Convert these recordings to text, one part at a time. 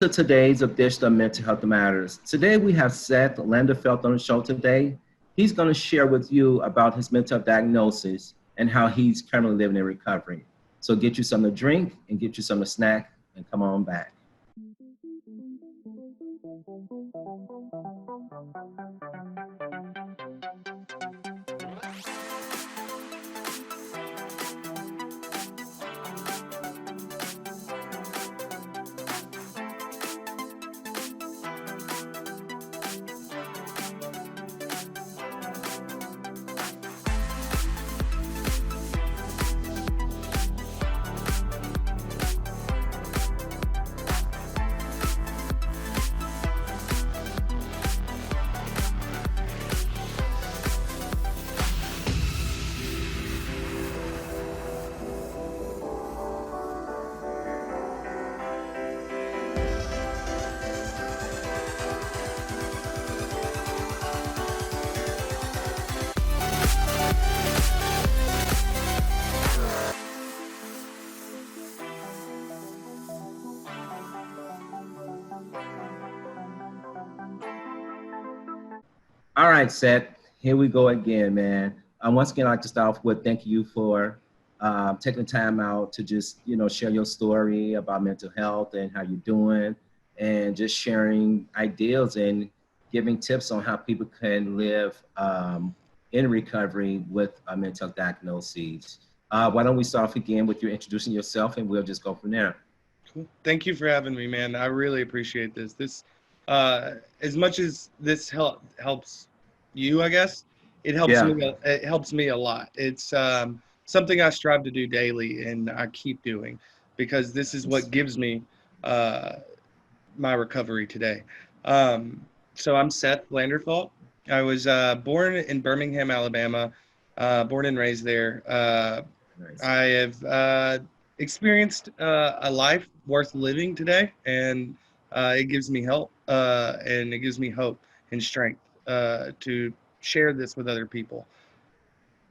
to today's edition of Mental Health Matters. Today we have Seth Landerfeld on the show today. He's going to share with you about his mental health diagnosis and how he's currently living in recovery. So get you something to drink and get you something to snack and come on back. All right, Seth, here we go again, man. Once again, I'd like to start off with thank you for taking the time out to just, share your story about mental health and how you're doing and just sharing ideas and giving tips on how people can live in recovery with a mental health diagnosis. Why don't we start off again with you introducing yourself and we'll just go from there. Cool. Thank you for having me, man. I really appreciate this. As much as this helps you, I guess, it helps Yeah. me. It helps me a lot. It's something I strive to do daily, and I keep doing because this is what gives me uh, my recovery today. Um, so I'm Seth Landerthal. I was born in Birmingham, Alabama, born and raised there. Nice. I have experienced a life worth living today, and it gives me help and it gives me hope and strength to share this with other people.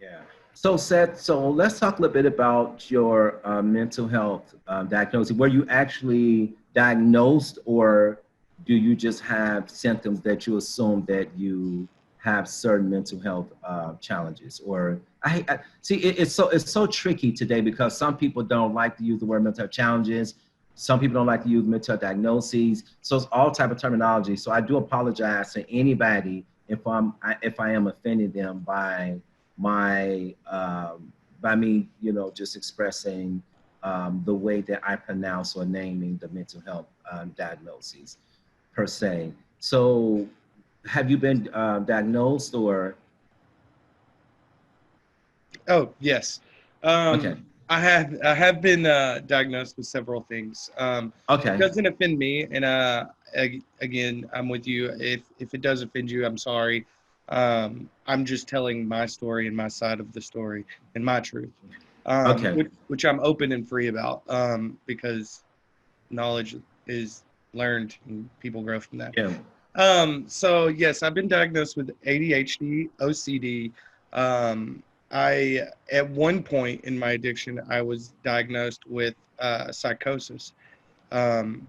Yeah. So, Seth, so let's talk a little bit about your mental health diagnosis. Were you actually diagnosed, or do you just have symptoms that you assume that you have certain mental health challenges? Or I see it's so tricky today because some people don't like to use the word mental health challenges. Some people don't like to use mental health diagnoses. So it's all type of terminology. So I do apologize to anybody if I am offending them my by me, just expressing the way that I pronounce or naming the mental health diagnoses per se. So, have you been diagnosed or Oh yes, okay? I have been diagnosed with several things. It Okay, doesn't offend me, and again, I'm with you. If it does offend you, I'm sorry. I'm just telling my story and my side of the story and my truth, okay, which I'm open and free about because knowledge is learned and people grow from that. yeah, So yes, I've been diagnosed with ADHD, OCD. Um, I at one point in my addiction, I was diagnosed with psychosis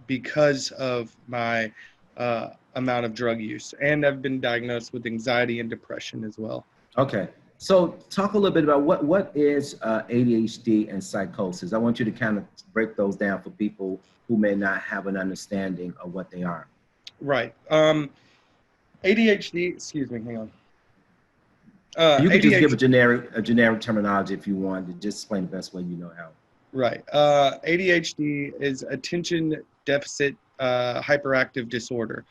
because of my amount of drug use, and I've been diagnosed with anxiety and depression as well. okay. So, talk a little bit about what is ADHD and psychosis. I want you to kind of break those down for people who may not have an understanding of what they are. Right. ADHD. Excuse me. Hang on. You could just give ADHD. a generic terminology if you want to just explain the best way you know how. Right. ADHD is attention deficit hyperactive disorder.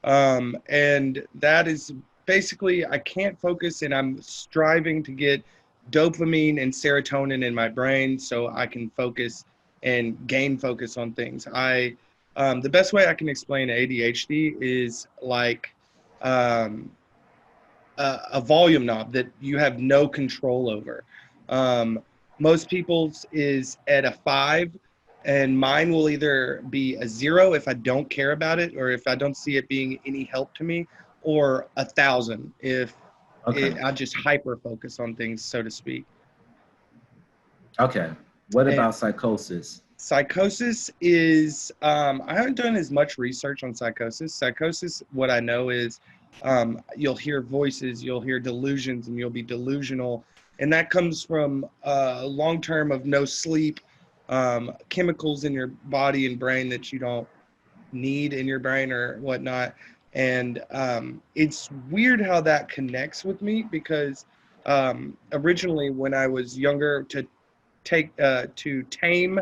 And that is basically, I can't focus and I'm striving to get dopamine and serotonin in my brain so I can focus and gain focus on things. The best way I can explain ADHD is like um, a volume knob that you have no control over. Um, Most people's is at a 5, and mine will either be a 0 if I don't care about it or if I don't see it being any help to me, or 1,000 if Okay. I just hyper focus on things, so to speak. Okay. What And about psychosis? Psychosis is, I haven't done as much research on psychosis. Psychosis, what I know is you'll hear voices, you'll hear delusions, and you'll be delusional. And that comes from long term of no sleep, chemicals in your body and brain that you don't need in your brain or whatnot. And it's weird how that connects with me because originally when I was younger, to tame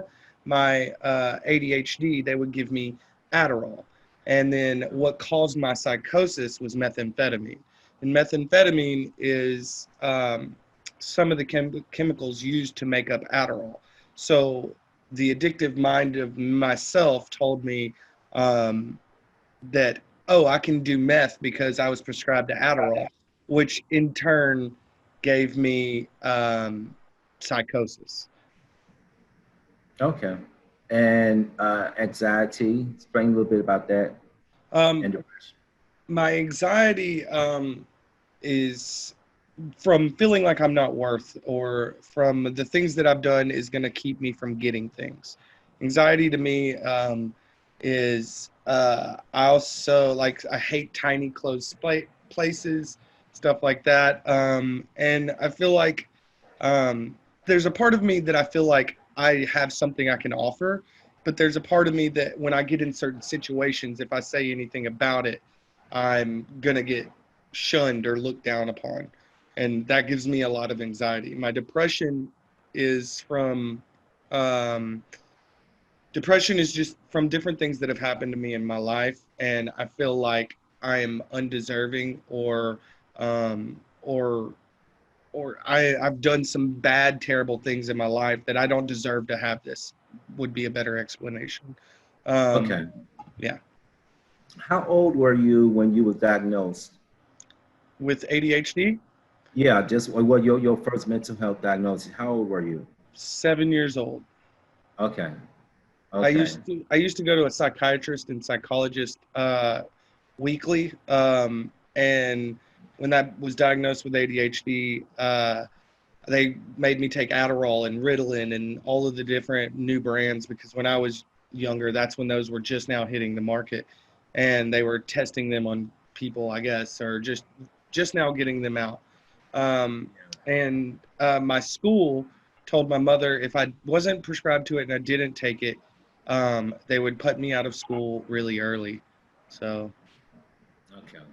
my ADHD, they would give me Adderall. And then what caused my psychosis was methamphetamine. And methamphetamine is some of the chemicals used to make up Adderall. So the addictive mind of myself told me um, that, oh, I can do meth because I was prescribed to Adderall, which in turn gave me psychosis. Okay. And anxiety, explain a little bit about that Um, and depression. my anxiety is from feeling like I'm not worth, or from the things that I've done is going to keep me from getting things. Anxiety to me is I also like I hate tiny closed places, stuff like that. And I feel like um, there's a part of me that I feel like I have something I can offer, but there's a part of me that when I get in certain situations, if I say anything about it, I'm gonna get shunned or looked down upon, and that gives me a lot of anxiety. My depression is from um, depression is just from different things that have happened to me in my life, and I feel like I am undeserving, um, or I've done some bad, terrible things in my life that I don't deserve to have this. Would be a better explanation. Okay. Um, yeah, How old were you when you was diagnosed? with ADHD, Yeah, just what your first mental health diagnosis. How old were you? 7 years old. Okay. I Okay. used to I used to go to a psychiatrist and psychologist weekly, and when that was diagnosed with ADHD, they made me take Adderall and Ritalin and all of the different new brands because when I was younger, that's when those were just now hitting the market, and they were testing them on people, I guess, or just now getting them out. Um, and my school told my mother if I wasn't prescribed to it and I didn't take it, they would put me out of school really early. So Okay.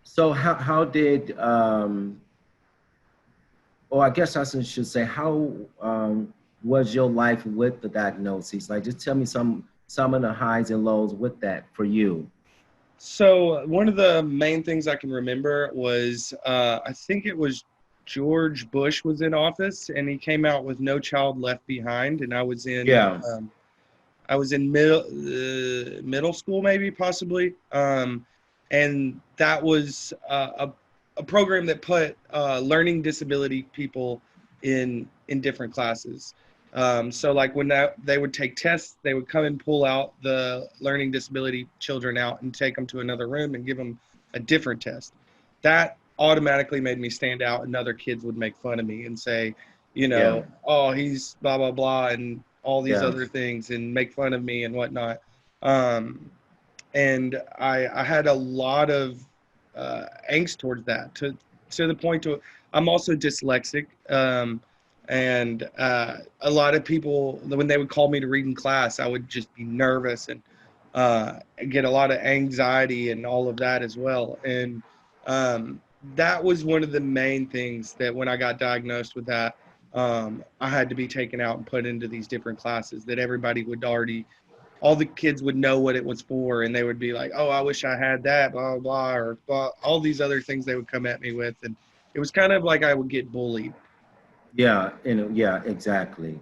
So how did or I guess should say how was your life with the diagnosis? Like just tell me some of the highs and lows with that for you. So one of the main things I can remember was I think it was George Bush was in office, and he came out with No Child Left Behind, and Yeah. I was in middle school, maybe possibly, and that was a program that put learning disability people in different classes. So like when they would take tests, they would come and pull out the learning disability children out and take them to another room and give them a different test. That automatically made me stand out, and other kids would make fun of me and say, you Yeah. know, oh, he's blah blah blah, and all these Yeah. other things, and make fun of me and whatnot. Um, and I had a lot of angst towards that, to the point to I'm also dyslexic, and a lot of people when they would call me to read in class, I would just be nervous and get a lot of anxiety and all of that as well. And um, that was one of the main things that when I got diagnosed with that, I had to be taken out and put into these different classes that everybody would already all the kids would know what it was for, and they would be like, "Oh, I wish I had that," blah blah, blah or blah, all these other things they would come at me with, and it was kind of like I would get bullied. Yeah, yeah, exactly.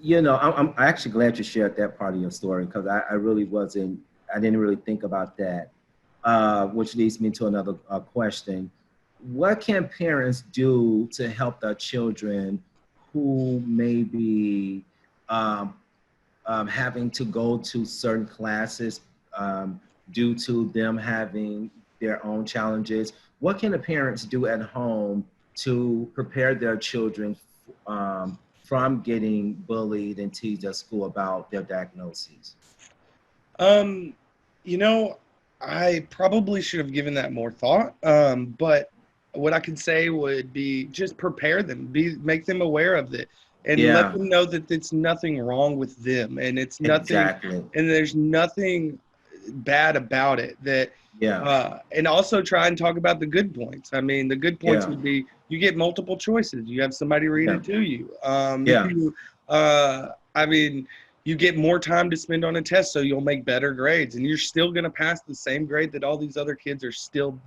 You know, I'm actually glad you shared that part of your story because I really wasn't, I didn't really think about that. Which leads me to another question. What can parents do to help their children who may be um, having to go to certain classes um, due to them having their own challenges? What can the parents do at home to prepare their children from getting bullied and teased at school about their diagnoses? Um, you know, I probably should have given that more thought. But what I can say would be just prepare them, make them aware of it, and let Yeah, them know that it's nothing wrong with them, and it's nothing, exactly. and there's nothing bad about it. Yeah, And also try and talk about the good points. I mean, the good points yeah, would be you get multiple choices. You have somebody read yeah, it to you. yeah, I mean, you get more time to spend on a test, so you'll make better grades, and you're still going to pass the same grade that all these other kids are still.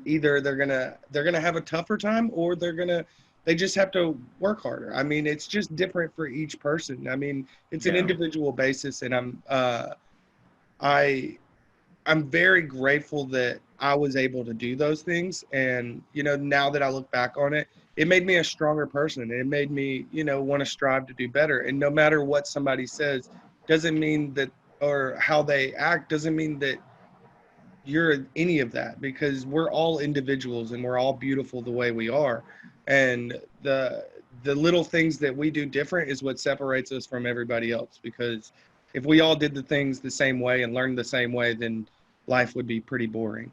Either they're gonna have a tougher time, or they just have to work harder. I mean, it's just different for each person. I mean, it's an yeah, individual basis, and I I'm very grateful that I was able to do those things. And, now that I look back on it, it made me a stronger person. It made me, want to strive to do better. And no matter what somebody says, doesn't mean that, or how they act, doesn't mean that you're any of that, because we're all individuals and we're all beautiful the way we are. And the little things that we do different is what separates us from everybody else, because if we all did the things the same way and learned the same way, then life would be pretty boring.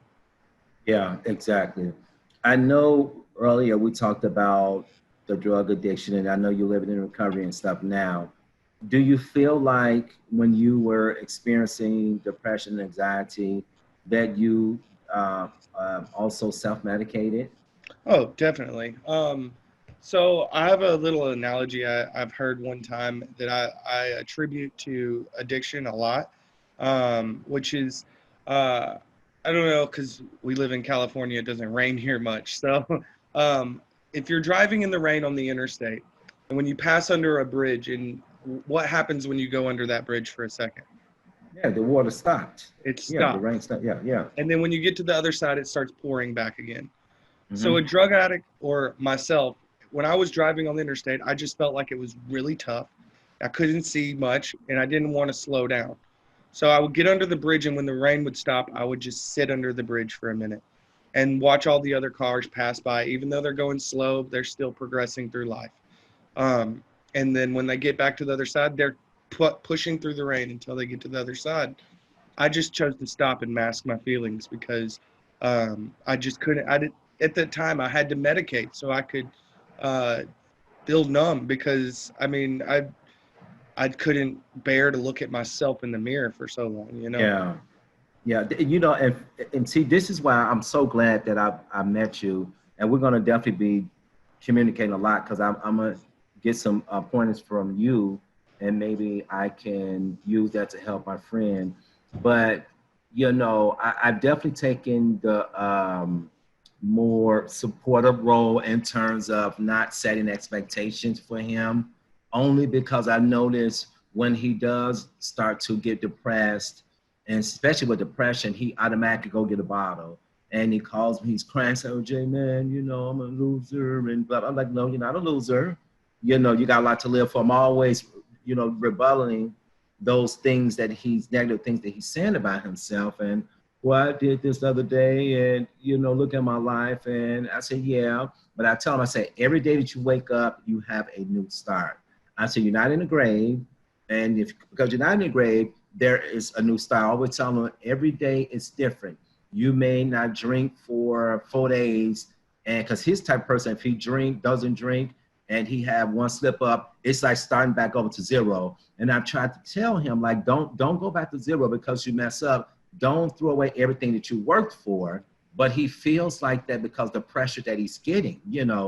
yeah, exactly. I know earlier we talked about the drug addiction, and I know you're living in recovery and stuff now. Do you feel like when you were experiencing depression and anxiety that you also self-medicated? Oh, definitely. So I have a little analogy I've heard one time that I attribute to addiction a lot, which is, uh, I don't know, because we live in California, it doesn't rain here much. So um, if you're driving in the rain on the interstate, and when you pass under a bridge, and what happens when you go under that bridge for a second? Yeah, the water stopped. It Yeah, the stops. rain stopped. Yeah, yeah. And then when you get to the other side, it starts pouring back again. So a Hmm. drug addict or myself, when I was driving on the interstate, I just felt like it was really tough. I couldn't see much and I didn't want to slow down. So I would get under the bridge, and when the rain would stop, I would just sit under the bridge for a minute and watch all the other cars pass by. Even though they're going slow, they're still progressing through life. Um, and then when they get back to the other side, they're pushing through the rain until they get to the other side. I just chose to stop and mask my feelings, because I just couldn't. I did At the time. I had to medicate so I could uh, feel numb, because I mean I couldn't bear to look at myself in the mirror for so long. Yeah. Yeah, you know, and see, this is why I'm so glad that I met you, and we're gonna definitely be communicating a lot because I'm gonna get some pointers from you, and maybe I can use that to help my friend. But I've definitely taken the more supportive role in terms of not setting expectations for him, only because I notice when he does start to get depressed, and especially with depression, he automatically go get a bottle. And he calls me, he's crying, saying, "Oh, Jay, man, I'm a loser." And blah, blah. I'm like, "No, you're not a loser. You got a lot to live for." I'm always, rebelling those things that he's negative things that he's saying about himself. And well, I did this the other day, and look at my life. And I said, yeah. But I tell him, I say, every day that you wake up, you have a new start. I said, you're not in the grave. And because you're not in the grave, there is a new start. I always tell them every day is different. You may not drink for 4 days, and because his type of person, if he doesn't drink, and he have one slip up, it's like starting back over to zero. And I've tried to tell him, like, don't go back to zero because you mess up. Don't throw away everything that you worked for. But he feels like that because the pressure that he's getting. And I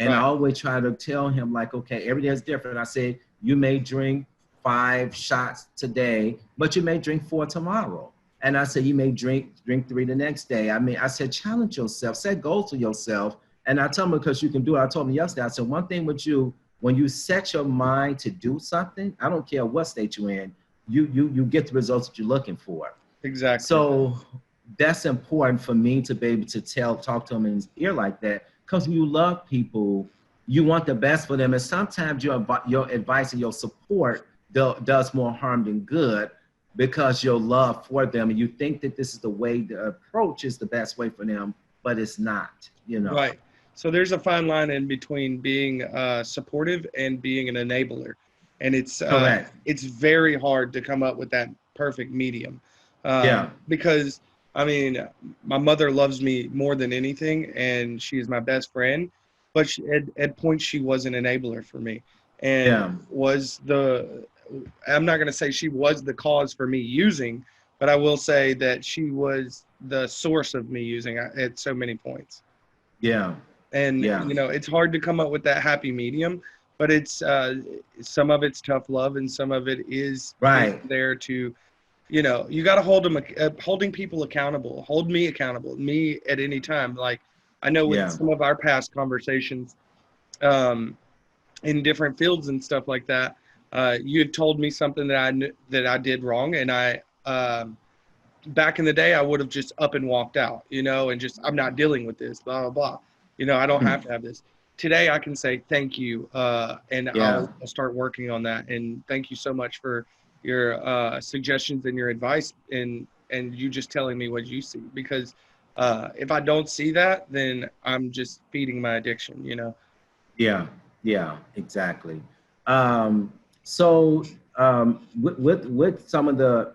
Right. always try to tell him, like, okay, every day is different. I said, you may drink 5 shots today, but you may drink 4 tomorrow. And I said, you may drink 3 the next day. I mean, I said, challenge yourself, set goals to yourself. And I tell him, because you can do it. I told him yesterday, I said, one thing with you, when you set your mind to do something, I don't care what state you're in, you get the results that you're looking for. Exactly. So that's important for me to be able to talk to him in his ear like that. Because when you love people, you want the best for them. And sometimes your advice and your support does more harm than good, because your love for them, and you think that this is the way the approach is the best way for them, but it's not. Right. So there's a fine line in between being supportive and being an enabler, and Correct. it's very hard to come up with that perfect medium, Yeah. because I mean, my mother loves me more than anything, and she is my best friend, but at points she was an enabler for me, and Yeah. was the I'm not going to say she was the cause for me using, but I will say that she was the source of me using at so many points. Yeah. And Yeah. you know, it's hard to come up with that happy medium, but it's some of it's tough love, and some of it is being Right. there to, you know, you got to hold them, holding people accountable, hold me accountable, me at any time. Like, I know with Yeah. some of our past conversations, um, in different fields and stuff like that, you had told me something that that I did wrong, and back in the day, I would have just up and walked out, you know, and just, I'm not dealing with this, blah, blah, blah. You know, I don't have to have this. Today, I can say thank you, and Yeah. I'll start working on that. And thank you so much for your suggestions and your advice, and you just telling me what you see. Because if I don't see that, then I'm just feeding my addiction, you know? Yeah. Yeah. Exactly. Um, with some of the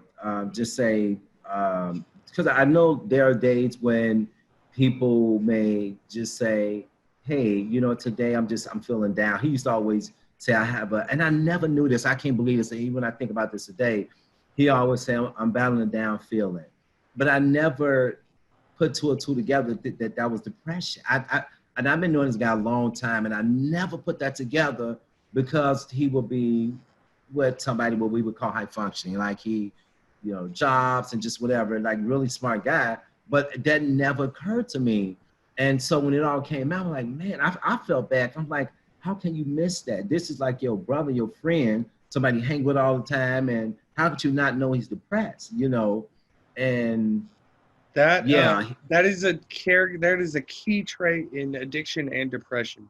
just say because I know there are days when people may just say, "Hey, you know, today I'm feeling down." He used to always say, "I have a," and I never knew this. I can't believe this. And even when I think about this today, he always say, "I'm battling a down feeling," but I never put two or two together that was depression. And I've been knowing this guy a long time, and I never put that together because he would be with somebody what we would call high functioning, like he, you know, jobs and just whatever, like really smart guy. But that never occurred to me. And so when it all came out, I'm like, man, I felt bad. I'm like, how can you miss that? This is like your brother, your friend, somebody you hang with all the time, and how could you not know he's depressed? You know, and That yeah, that is a key trait in addiction and depression.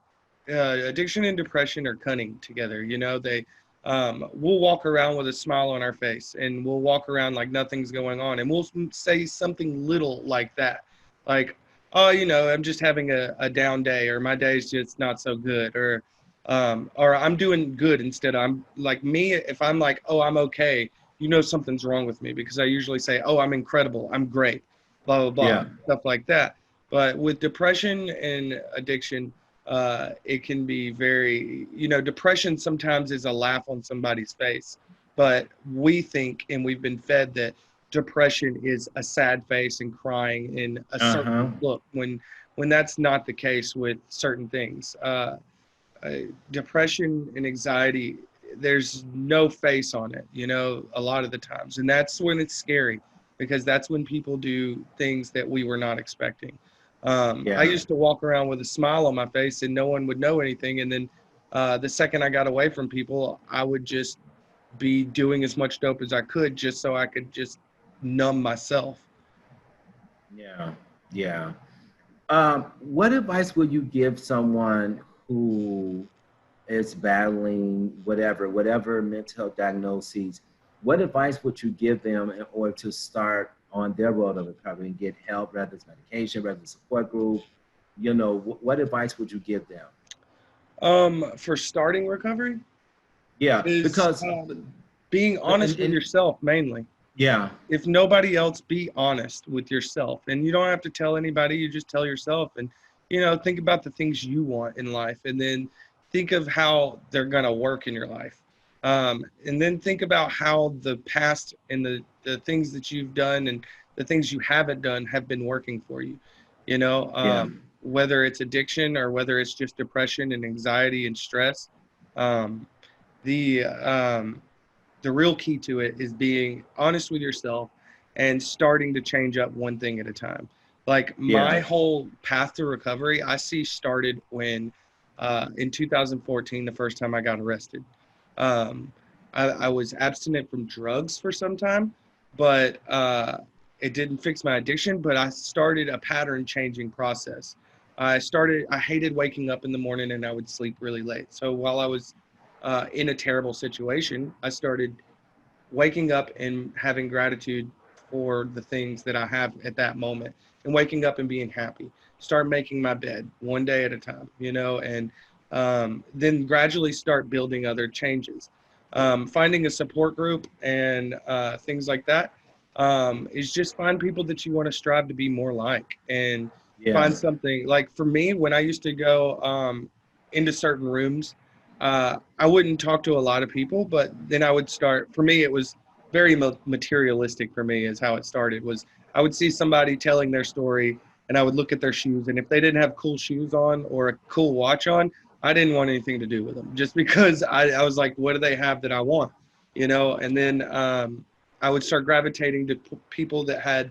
Addiction and depression are cunning together. You know, they we'll walk around with a smile on our face, and we'll walk around like nothing's going on, and we'll say something little like that, like, "Oh, you know, I'm just having a down day, or my day's just not so good," or "I'm doing good," instead of, I'm like, me, if I'm like, "Oh, I'm okay," you know something's wrong with me, because I usually say, "Oh, I'm incredible, I'm great," blah blah blah, yeah, stuff like that. But with depression and addiction, it can be very, you know, depression sometimes is a laugh on somebody's face, but we think, and we've been fed, that depression is a sad face and crying in a uh-huh, certain look, when that's not the case with certain things. Uh, Depression and anxiety, there's no face on it, you know, a lot of the times. And that's when it's scary, because that's when people do things that we were not expecting. I yeah. used to walk around with a smile on my face and no one would know anything. And then the second I got away from people, I would just be doing as much dope as I could, just so I could just numb myself. Yeah, yeah. What advice would you give someone who is battling whatever mental health diagnoses? What advice would you give them in order to start on their road of recovery and get help, whether it's medication, whether it's support group? You know, what advice would you give them? For starting recovery Yeah, is because being honest with and yourself mainly. yeah, If nobody else, be honest with yourself, and you don't have to tell anybody, you just tell yourself. And you know, think about the things you want in life, and then think of how they're going to work in your life, and then think about how the past and the things that you've done and the things you haven't done have been working for you, you know, yeah, whether it's addiction or whether it's just depression and anxiety and stress. um, the um, the real key to it is being honest with yourself and starting to change up one thing at a time. Like, my yeah, whole path to recovery, I see, started when in 2014, the first time I got arrested. Um, I was abstinent from drugs for some time, but it didn't fix my addiction. But I started a pattern changing process. I hated waking up in the morning, and I would sleep really late. So while I was in a terrible situation, I started waking up and having gratitude for the things that I have at that moment, and waking up and being happy. Start making my bed one day at a time, and then gradually start building other changes. Finding a support group and things like that is just find people that you want to strive to be more like, and Yeah. find something like, for me, when I used to go into certain rooms, I wouldn't talk to a lot of people, but then I would start. For me, it was very materialistic. For me, is how it started. Was I would see somebody telling their story, and I would look at their shoes, and if they didn't have cool shoes on or a cool watch on, I didn't want anything to do with them, just because I was like, what do they have that I want, And then I would start gravitating to people that had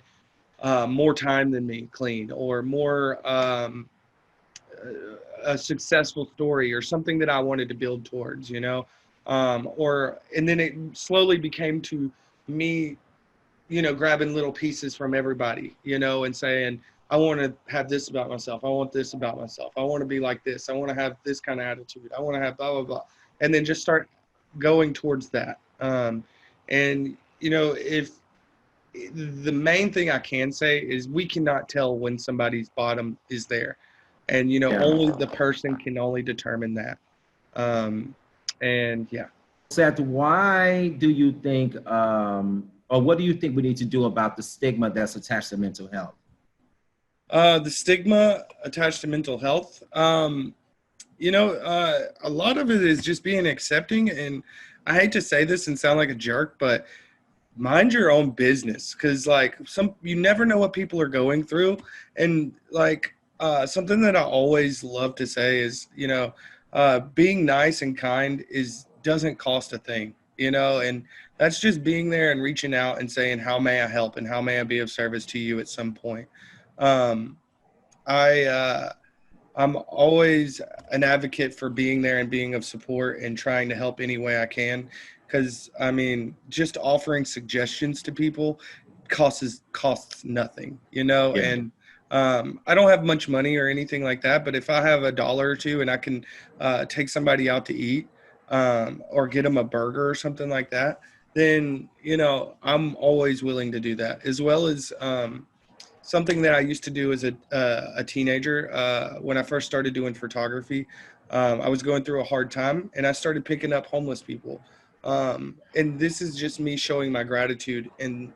more time than me, clean, or more a successful story, or something that I wanted to build towards, and then it slowly became to me, grabbing little pieces from everybody, and saying, I want to have this about myself. I want this about myself. I want to be like this. I want to have this kind of attitude. I want to have blah, blah, blah. And then just start going towards that. And, if the main thing I can say is, we cannot tell when somebody's bottom is there. And, Yeah. only the person can only determine that. And yeah. Seth, why do you think, or what do you think we need to do about the stigma that's attached to mental health? The stigma attached to mental health, a lot of it is just being accepting. And I hate to say this and sound like a jerk, but mind your own business, because like you never know what people are going through. And like something that I always love to say is, being nice and kind doesn't cost a thing, and that's just being there and reaching out and saying, how may I help, and how may I be of service to you at some point. um, I'm always an advocate for being there and being of support and trying to help any way I can. Because I mean, just offering suggestions to people costs nothing, Yeah. And I don't have much money or anything like that, but if I have $1 or two and I can take somebody out to eat, or get them a burger or something like that, then I'm always willing to do that. As well as something that I used to do as a teenager, when I first started doing photography. I was going through a hard time, and I started picking up homeless people. And this is just me showing my gratitude, and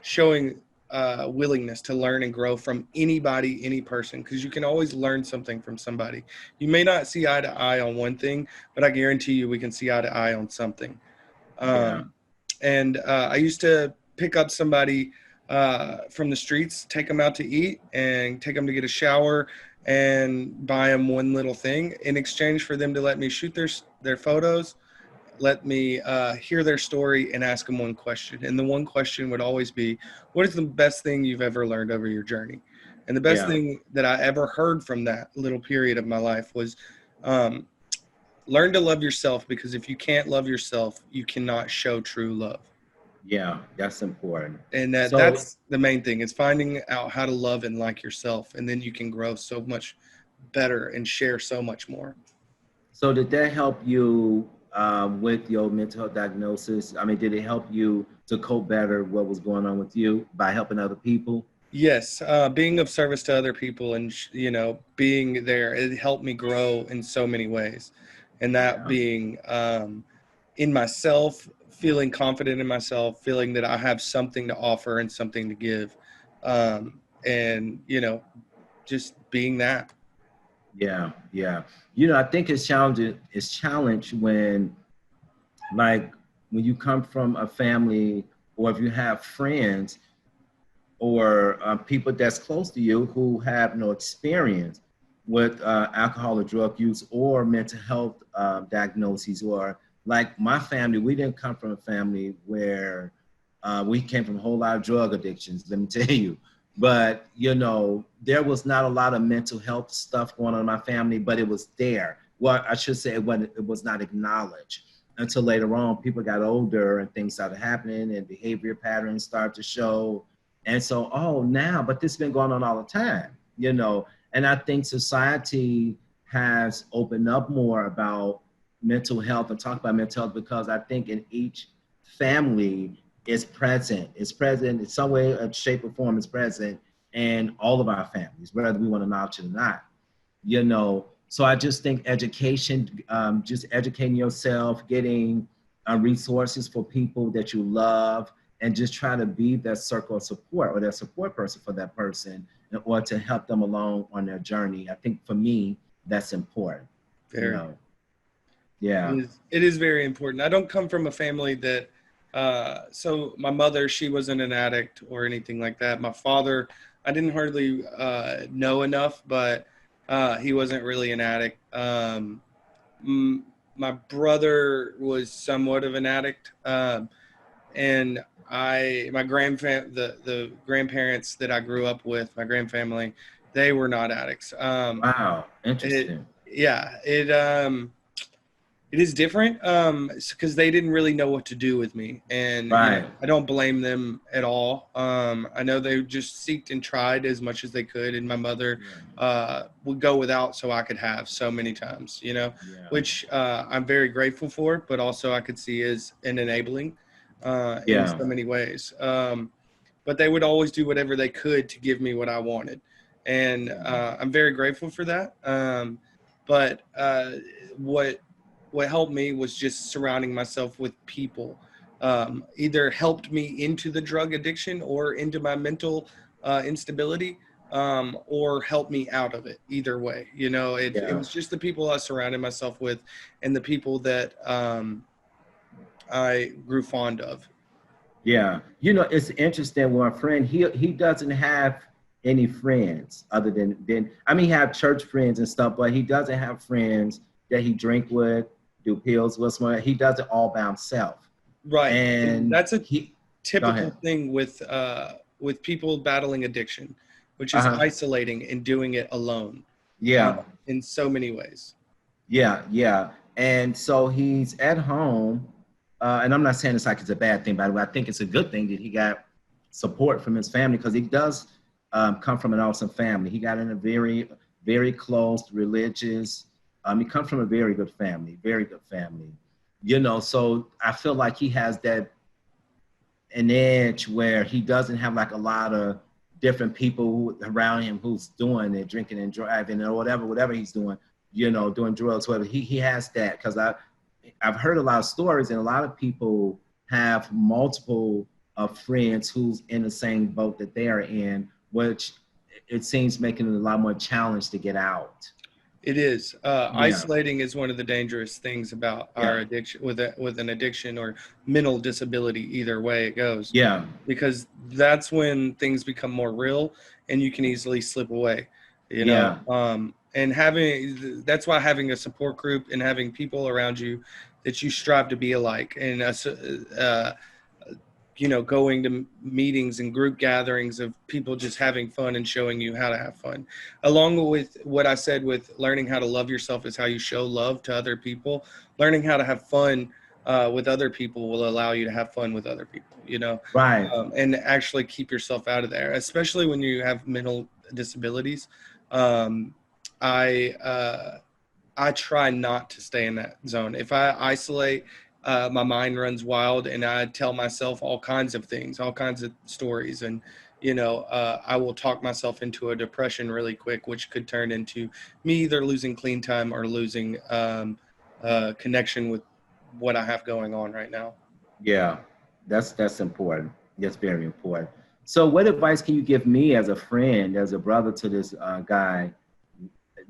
showing willingness to learn and grow from anybody, any person, because you can always learn something from somebody. You may not see eye to eye on one thing, but I guarantee you we can see eye to eye on something. Yeah. And I used to pick up somebody from the streets, take them out to eat, and take them to get a shower, and buy them one little thing in exchange for them to let me shoot their photos, let me hear their story, and ask them one question. And the one question would always be, what is the best thing you've ever learned over your journey? And the best Yeah. thing that I ever heard from that little period of my life was, um, learn to love yourself, because if you can't love yourself, you cannot show true love. Yeah. That's important. And So, that's the main thing, is finding out how to love and like yourself. And then you can grow so much better and share so much more. so did that help you with your mental health diagnosis? I mean, did it help you to cope better what was going on with you by helping other people? Yes, being of service to other people, and being there, it helped me grow in so many ways. And that Yeah. being in myself, feeling confident in myself, feeling that I have something to offer and something to give, and just being that. Yeah. Yeah. I think it's challenge when, like, when you come from a family, or if you have friends, or people that's close to you who have no experience with alcohol or drug use or mental health diagnoses. Or like my family, we didn't come from a family where we came from a whole lot of drug addictions, let me tell you. But there was not a lot of mental health stuff going on in my family, but it was there. Well, I should say it was not acknowledged until later on. People got older and things started happening, and behavior patterns started to show. And so, oh, now, but this has been going on all the time. And I think society has opened up more about mental health and talk about mental health, because I think in each family, is present. It's present in some way, shape, or form. Is present in all of our families, whether we want to acknowledge it or not. You know, so I just think education, just educating yourself, getting resources for people that you love, and just try to be that circle of support or that support person for that person in order to help them along on their journey. I think for me, that's important. You Very. know, yeah. It is very important. I don't come from a family that, so my mother, she wasn't an addict or anything like that. My father, I didn't hardly know enough, but he wasn't really an addict. M- my brother was somewhat of an addict. And my the grandparents that I grew up with, my grandfamily, they were not addicts. Wow. It, Interesting. yeah, it is different because they didn't really know what to do with me, and Right. I don't blame them at all. I know they just seeked and tried as much as they could, and my mother Yeah. would go without so I could have so many times, Yeah. which I'm very grateful for, but also I could see as an enabling in Yeah. so many ways. But they would always do whatever they could to give me what I wanted, and I'm very grateful for that. But what what helped me was just surrounding myself with people, either helped me into the drug addiction or into my mental instability, or helped me out of it. Either way, it Yeah. was just the people I surrounded myself with, and the people that I grew fond of. Yeah, it's interesting. With my friend, he doesn't have any friends other than I mean, he have church friends and stuff, but he doesn't have friends that he drink with, do pills with. Someone. He does it all by himself. Right, and And that's a he, go typical ahead. thing with people battling addiction, which Uh is huh. isolating and doing it alone, uh, Yeah, in so many ways. yeah, yeah. And so he's at home, and I'm not saying it's like it's a bad thing, by the way. I think it's a good thing that he got support from his family because he does come from an awesome family. He got in a very, very close, religious. He comes from a very good family, very good family. So I feel like he has that an edge where he doesn't have like a lot of different people around him who's doing it, drinking and driving or whatever he's doing, doing drugs, whatever. He has that because I've heard a lot of stories and a lot of people have multiple friends who's in the same boat that they are in, which it seems making it a lot more challenge to get out. It is. Yeah, Isolating is one of the dangerous things about our yeah, addiction, with an addiction or mental disability. Either way it goes, yeah, because that's when things become more real, and you can easily slip away. yeah, And that's why having a support group and having people around you that you strive to be alike, and going to meetings and group gatherings of people just having fun and showing you how to have fun. Along with what I said with learning how to love yourself is how you show love to other people. Learning how to have fun with other people will allow you to have fun with other people, right. and actually keep yourself out of there, especially when you have mental disabilities. Um, I, I try not to stay in that zone. If I isolate, my mind runs wild, and I tell myself all kinds of things, all kinds of stories, and I will talk myself into a depression really quick, which could turn into me either losing clean time or losing connection with what I have going on right now. Yeah, that's important. That's very important. So, what advice can you give me as a friend, as a brother to this guy?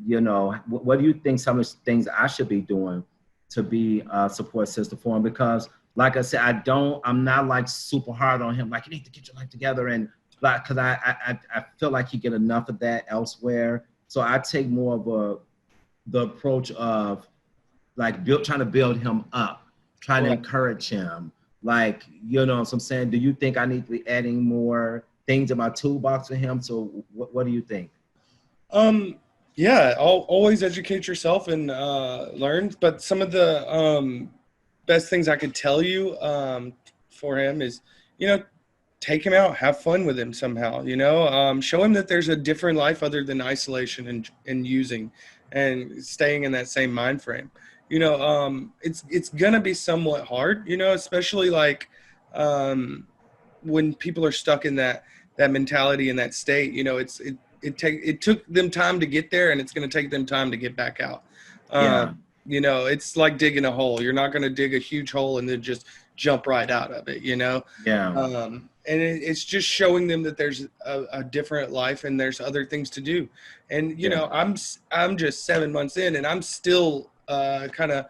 What do you think some of the things I should be doing to be a support system for him? Because, like I said, I'm not like super hard on him. Like you need to get your life together, and like, because I feel like he get enough of that elsewhere. So I take more of the approach of like trying to build him up, trying to Right. encourage him. Like, what I'm saying? Do you think I need to be adding more things in my toolbox for him? So what do you think? Um, yeah, always educate yourself and learn. But some of the best things I could tell you for him is, you know, take him out, have fun with him somehow. Show him that there's a different life other than isolation and using, and staying in that same mind frame. It's gonna be somewhat hard, especially like when people are stuck in that mentality and that state, you know, it took them time to get there, and it's going to take them time to get back out. Yeah. You know, it's like digging a hole. You're not going to dig a huge hole and then just jump right out of it, you know? Yeah. And it's just showing them that there's a different life and there's other things to do. And, you Yeah. know, I'm just 7 months in, and I'm still kind of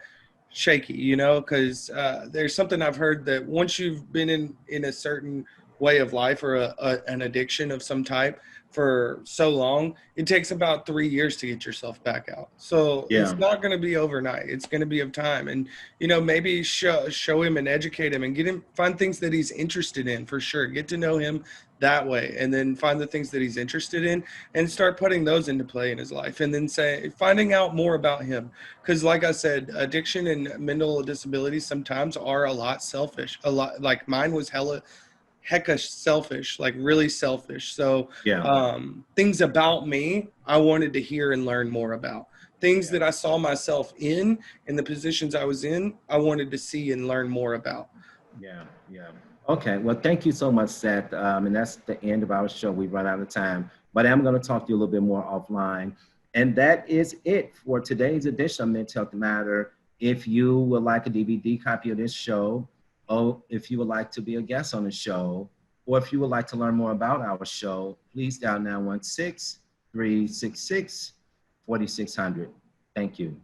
shaky, you know, because there's something I've heard that once you've been in a certain way of life or an addiction of some type for so long, it takes about 3 years to get yourself back out. So Yeah. it's not going to be overnight. It's going to be of time. And, you know, maybe show him and educate him and get him, find things that he's interested in for sure. Get to know him that way, and then find the things that he's interested in and start putting those into play in his life, and then finding out more about him. Because like I said, addiction and mental disabilities sometimes are a lot selfish. A lot, like mine was hecka selfish, like really selfish. So Yeah. things about me I wanted to hear and learn more about. Things Yeah. that I saw myself in the positions I was in, I wanted to see and learn more about. Yeah. Yeah. Okay. Well, thank you so much, Seth. And that's the end of our show. We run out of time, but I'm going to talk to you a little bit more offline. And that is it for today's edition of Mental Health Matter. If you would like a DVD copy of this show, or if you would like to be a guest on the show, or if you would like to learn more about our show, please dial 916-366-4600. Thank you.